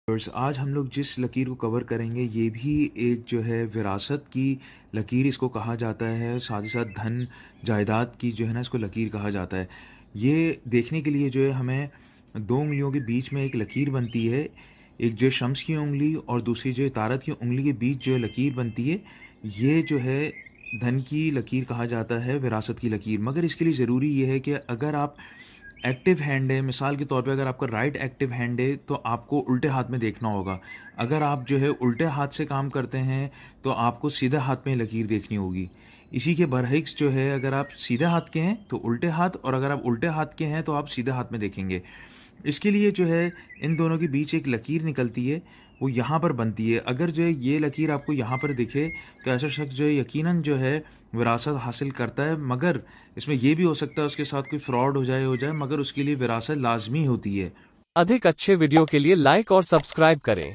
आज हम लोग जिस लकीर को कवर करेंगे ये भी एक जो है विरासत की लकीर इसको कहा जाता है, साथ ही साथ धन जायदाद की जो है ना इसको लकीर कहा जाता है। ये देखने के लिए जो है हमें दो उंगलियों के बीच में एक लकीर बनती है, एक जो शम्स की उंगली और दूसरी जो है तारत की उंगली के बीच जो है लकीर बनती है, ये जो है धन की लकीर कहा जाता है, विरासत की लकीर। मगर इसके लिए ज़रूरी ये है कि अगर आप एक्टिव हैंड है, मिसाल के तौर पे अगर आपका राइट एक्टिव हैंड है तो आपको उल्टे हाथ में देखना होगा। अगर आप जो है उल्टे हाथ से काम करते हैं तो आपको सीधे हाथ में लकीर देखनी होगी। इसी के बरअक्स जो है अगर आप सीधे हाथ के हैं तो उल्टे हाथ, और अगर आप उल्टे हाथ के हैं तो आप सीधे हाथ में देखेंगे। इसके लिए जो है इन दोनों के बीच एक लकीर निकलती है, वो यहाँ पर बनती है। अगर जो है ये लकीर आपको यहाँ पर दिखे तो ऐसा शख्स जो है यकीनन जो है विरासत हासिल करता है। मगर इसमें ये भी हो सकता है उसके साथ कोई फ्रॉड हो जाए, मगर उसके लिए विरासत लाजमी होती है। अधिक अच्छे वीडियो के लिए लाइक और सब्सक्राइब करें।